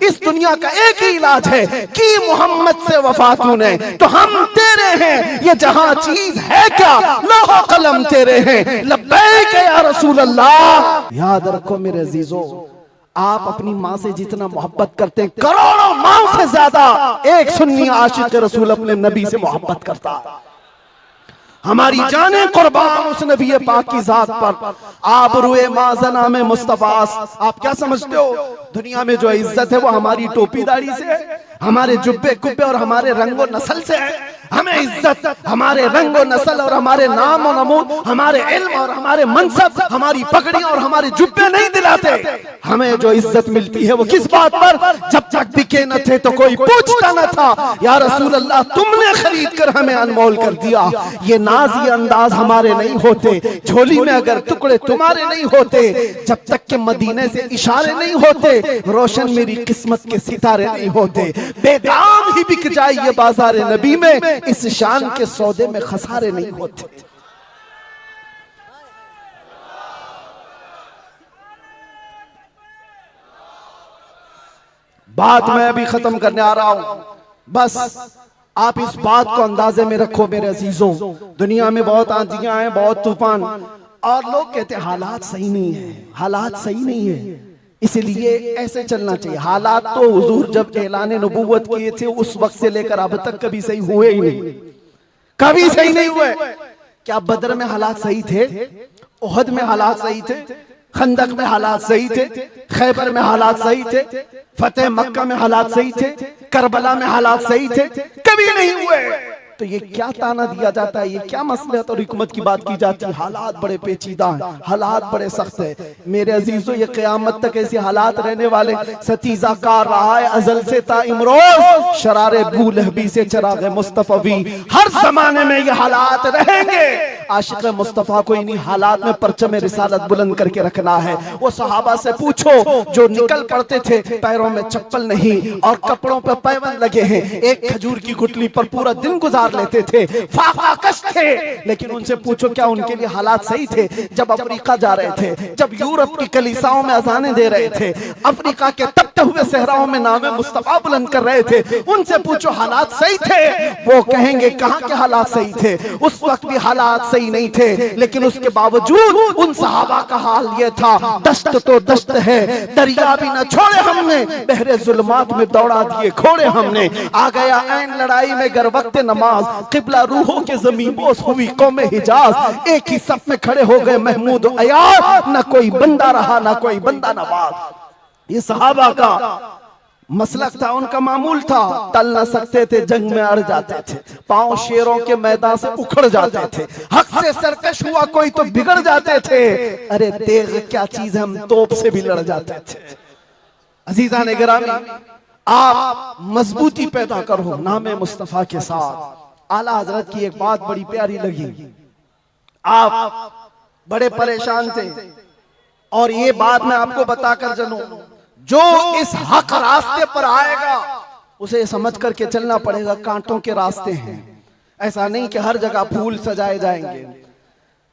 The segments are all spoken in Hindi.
इस दुनिया का एक ही इलाज है कि मोहम्मद से वफा तूने तो हम तेरे हैं, ये जहां चीज है क्या लौह कलम तेरे हैं, लब्बैक या रसूल अल्लाह। याद रखो मेरे अजीजों, आप अपनी माँ से जितना मोहब्बत करते हैं, करोड़ों माँ से ज्यादा एक सुन्नी आशिक रसूल अपने नबी से मोहब्बत करता है। हमारी जाने कुर्बान उस नबी पाक की जात पर। आप रुए माजना में मुस्तफास, आप क्या समझते हो दुनिया में जो इज्जत है वो हमारी टोपी दाढ़ी से है, हमारे जुब्बे कुब्बे और हमारे रंगो नस्ल से है। हमें इज्जत हमारे रंगो नस्ल और हमारे नाम और नमूद, हमारे इल्म और हमारे मनसब, हमारी पगड़ी और हमारे जुब्बे नहीं दिलाते। हमें जो इज्जत मिलती है वो किस बात पर, जब तक बिके न थे तो कोई पूछता न था, या रसूल अल्लाह तुमने खरीद कर हमें अनमोल कर दिया। ये नाज ये अंदाज हमारे नहीं होते, झोली में अगर टुकड़े तुम्हारे नहीं होते, जब तक के मदीने से इशारे नहीं होते, रोशन मेरी किस्मत के सितारे नहीं होते। बेदाम ही बिक जाए ये बाजार नबी में, इस शान के सौदे में खसारे नहीं होते। बात मैं अभी खत्म करने आ रहा हूं, बस आप इस बात को अंदाजे में रखो मेरे अजीजों। दुनिया में बहुत आंधियां हैं, बहुत तूफान, और लोग कहते हैं हालात सही नहीं है, हालात सही नहीं है, इसलिए ऐसे चलना चाहिए। हालात तो हुजूर जब ऐलान नबूवत किए थे उस वक्त से लेकर अब तक कभी सही हुए ही नहीं, कभी सही नहीं हुए। क्या बदर में हालात सही थे? उहद में हालात सही थे? खंदक में हालात सही थे? खैबर में हालात सही थे? फतेह मक्का में हालात सही थे? करबला में हालात सही थे? कभी नहीं हुए। तो ये क्या ताना दिया जाता है, ये क्या मसलहत और हिकमत की बात की जाती है? हालात बड़े पेचीदा हैं, हालात बड़े सख्त है मेरे अजीजों। ये क़यामत तक ऐसे हालात रहने वाले। सतीजा कार रहा है अजल से ता इमरोज, शरारे बू लहबी से चराग मुस्तफवी, हर जमाने में ये हालात रहेंगे। आशिक मुस्तफा को इन्हीं हालात में परचम रिसालत बुलंद करके रखना है। वो सहाबा से पूछो जो निकल पड़ते थे, पैरों में चप्पल नहीं और कपड़ों पर पैबंद लगे हैं, एक खजूर की गुठली पर पूरा दिन गुजार लेते थे, फाका कश थे, लेकिन उनसे पूछो क्या उनके लिए हालात सही थे? जब अफ्रीका जा रहे थे, जब यूरोप की कलीसाओं में अजानें दे रहे थे, अफ्रीका के तपते हुए सहराओं में नामे मुस्तफा बुलंद कर रहे थे, उनसे पूछो हालात सही थे? वो कहेंगे कहां के हालात सही थे, उस वक्त भी हालात सही नहीं थे, लेकिन उसके बावजूद उन सहाबा का हाल ये था, दश्त तो दश्त है, दरिया भी न छोड़े हमने, बहरे जुल्मात में दौड़ा दिए घोड़े हमने, आ गया ऐन लड़ाई में गर वक्त नमाज, किबला रूहों के ज़मीन बोस हुई कौमे हिजाज, एक ही सफ में खड़े हो गए महमूद अयाज, न कोई बंदा रहा न कोई बंदा नवाज। ये सहाबा का मसलक था, उनका मामूल था, टल न सकते थे, जंग में अड़ जाते थे, पांव शेरों के मैदान से उखड़ जाते थे, हक से सरकश हुआ कोई तो बिगड़ जाते थे, अरे तेग क्या चीज है, हम तोप से भी लड़ जाते थे। अजीजा ने गिरामी, आप मजबूती पैदा करो नामे मुस्तफा के साथ। आला हजरत की एक बात बड़ी प्यारी लगी, आप बड़े परेशान थे और ये बात मैं आपको बताकर चलूं, जो इस हक रास्ते पर आएगा उसे समझ करके चलना पड़ेगा, कांटों के रास्ते हैं। ऐसा नहीं कि हर जगह फूल सजाए जाएंगे।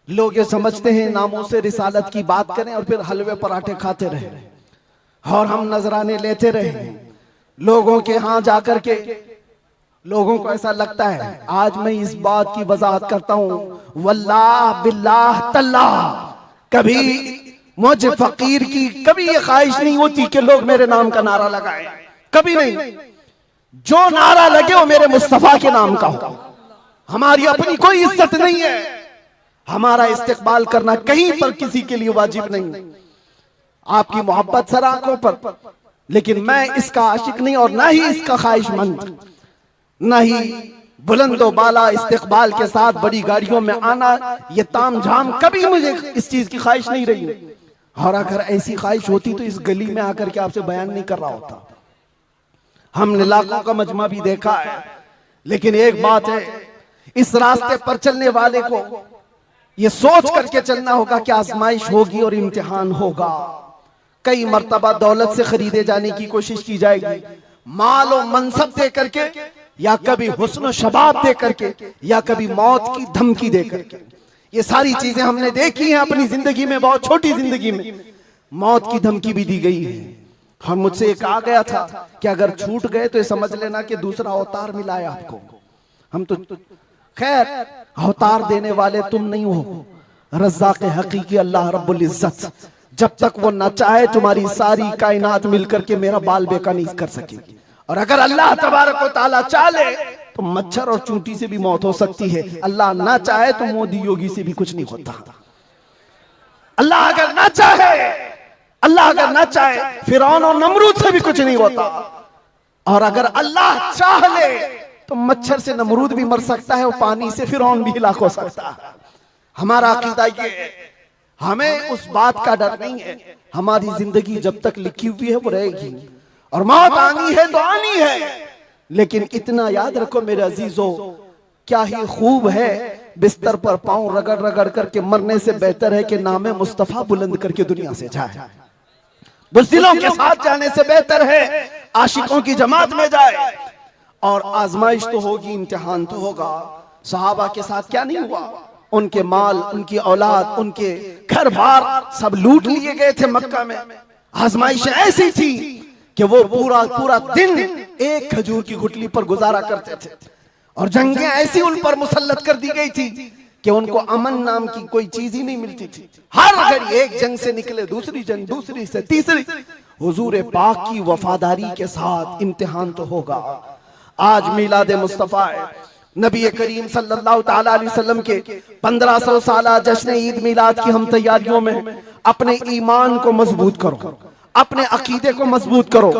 लोग ये समझते हैं नामों से रिसालत की बात करें और फिर हलवे पराठे खाते रहे और हम नजराने लेते रहे लोगों के यहाँ जाकर के। लोगों को ऐसा लगता है, आज मैं इस बात की वजाहत करता हूं, वल्लाह बिल्लाह तल्लाह, कभी मुझे फकीर की कभी ये ख्वाहिश नहीं होती कि लोग मेरे नाम का नारा लगाएं, कभी नहीं। जो नारा लगे वो मेरे मुस्तफा के नाम का हो। हमारी अपनी कोई इज्जत नहीं है, हमारा इस्तेकबाल करना कहीं पर किसी के लिए वाजिब नहीं। आपकी मोहब्बत सर आंखों पर, लेकिन मैं इसका आशिक नहीं और ना ही इसका ख्वाहिशमंद, ना ही बुलंदो बाला इस्तेकबाल के साथ बड़ी गाड़ियों में आना, ये ताम झाम, कभी मुझे इस चीज की ख्वाहिश नहीं रही। और अगर ऐसी ख्वाहिश होती तो इस गली में आकर के आपसे बयान नहीं कर रहा होता। हमने लाखों का मजमा भी देखा है, लेकिन एक बात है, इस रास्ते पर चलने वाले को ये सोच करके चलना होगा कि आजमाइश होगी और इम्तिहान होगा। कई मर्तबा दौलत से खरीदे जाने की कोशिश की जाएगी, माल और मनसब दे करके, या कभी हुस्न शबाब दे करके, या कभी मौत की धमकी दे करके। ये सारी चीजें हमने देखी हैं अपनी जिंदगी में, बहुत छोटी जिंदगी में मौत की धमकी भी दी गई है, और मुझसे एक आ गया था कि अगर छूट गए तो ये समझ लेना कि दूसरा अवतार मिला है आपको। हम तो खैर अवतार देने वाले तुम नहीं हो, रज़्ज़ाक़ हकीकी अल्लाह रब्बुल इज्जत। जब तक वो न चाहे तुम्हारी सारी कायनात मिलकर के मेरा बाल बेका नहीं कर सकेगी। और अगर अल्लाह तबारक व तआला चाहे तो मच्छर और चूंटी से भी मौत हो सकती है। अल्लाह ना चाहे तो मोदी योगी से भी कुछ नहीं होता। अल्लाह अगर ना चाहे, अल्लाह अगर ना चाहे फिरौन और नमरूद से भी कुछ नहीं होता। और अगर अल्लाह चाह ले तो मच्छर से नमरूद भी मर सकता है और पानी से फिरौन भी हिलाक हो सकता है। हमारा अकीदा ये है, हमें उस बात का डर नहीं है। हमारी जिंदगी जब तक लिखी हुई है वो रहेगी और मौत आनी है तो आनी है। लेकिन इतना याद रखो मेरे अजीजों, क्या ही खूब है बिस्तर पर पांव रगड़ रगड़ करके मरने से बेहतर है कि नामे मुस्तफा बुलंद करके दुनिया से जाए। बुज़दिलों के साथ जाने से बेहतर है आशिकों की जमात में जाए। और आजमाइश तो होगी, इम्तिहान तो होगा। सहाबा के साथ क्या नहीं हुआ? उनके माल, उनकी औलाद, उनके घर बार सब लूट लिए गए थे मक्का में। आजमाइश ऐसी थी कि वो पूरा पूरा दिन एक खजूर की गुठली पर गुजारा करते थे। और जंगें ऐसी उन पर मुसल्लत कर दी गई थी कि उनको अमन नाम की कोई चीज ही नहीं मिलती थी। हर घड़ी एक जंग से निकले दूसरी जंग, दूसरी से तीसरी। हुजूर पाक की वफादारी के साथ इम्तिहान तो होगा। आज मिलाद मुस्तफा है, नबी करीम सल्लल्लाहु ताला अलैहि वसल्लम के 1500 साला जश्न ईद मिलाद की हम तैयारियों में अपने ईमान को मजबूत करो, अपने अकीदे को मजबूत करो,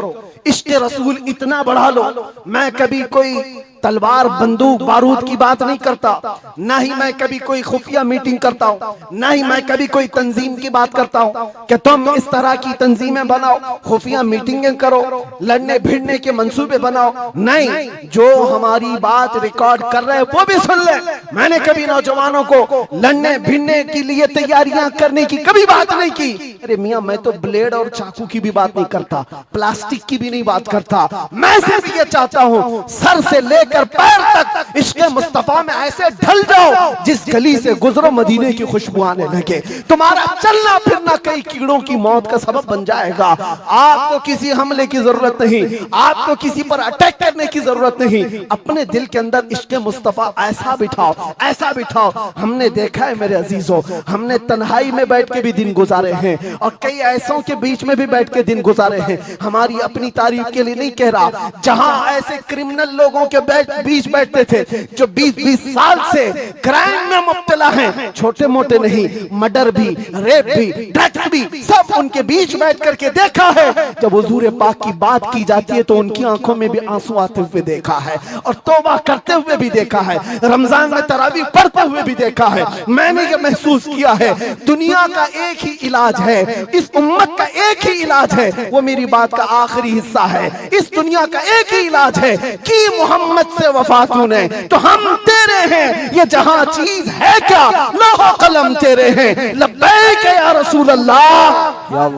इश्क़ रसूल इतना बढ़ा लो। मैं कभी कोई तलवार बंदूक बारूद की बात नहीं करता, ना ही मैं कभी कोई खुफिया मीटिंग करता हूँ, ना ही मैं कभी कोई तंजीम की बात करता हूँ कि तुम इस तरह की तंजीमें बनाओ, खुफिया मीटिंगें करो, लड़ने भिड़ने के मंसूबे बनाओ। नहीं, जो हमारी बात रिकॉर्ड कर रहे हैं वो भी सुन ले। मैंने कभी नौजवानों को लड़ने भिड़ने के लिए तैयारियां करने की कभी बात नहीं की। अरे मियाँ, मैं तो ब्लेड और चाकू की भी बात नहीं करता, प्लास्टिक की भी नहीं बात करता। मैं सिर्फ ये चाहता हूँ सर से लेकर पैर तक इश्क़ मुस्तफा में ऐसे ढल जाओ जिस गली से गुजरो मदीने की खुशबू आने लगे। तुम्हारा चलना फिरना कई कीड़ों की मौत का सबब बन जाएगा। आपको किसी हमले की जरूरत नहीं, आपको किसी पर अटैक करने की जरूरत नहीं। अपने दिल के अंदर इश्क़ मुस्तफा ऐसा बिठाओ, ऐसा बिठाओ। हमने देखा है मेरे अजीजों, हमने तन्हाई में बैठ के भी दिन गुजारे हैं और कई ऐसों के बीच में भी बैठ के दिन गुजारे हैं। हमारी अपनी तारीफ के लिए नहीं कह रहा, जहां ऐसे क्रिमिनल लोगों के बीच बैठते थे जो 20-20 साल से क्राइम में मुब्तला हैं, छोटे मोटे नहीं, मर्डर भी, रेप भी, ड्रग्स भी, सब उनके बीच बैठ करके देखा है। जब हुजूर पाक की बात की जाती है तो उनकी आंखों में भी आंसू आते हुए देखा है और तौबा करते हुए भी देखा है, रमजान में तरावीह पढ़ते हुए भी देखा है। मैंने ये महसूस किया है दुनिया का एक ही इलाज है, इस उम्मत का एक ही इलाज है, वो मेरी बात का आखिरी हिस्सा है। इस दुनिया का एक ही इलाज है कि मोहम्मद से वफा तूने तो हम तेरे हैं, ये जहां चीज है क्या, लौह कलम तेरे हैं, लब्बैक या रसूल अल्लाह।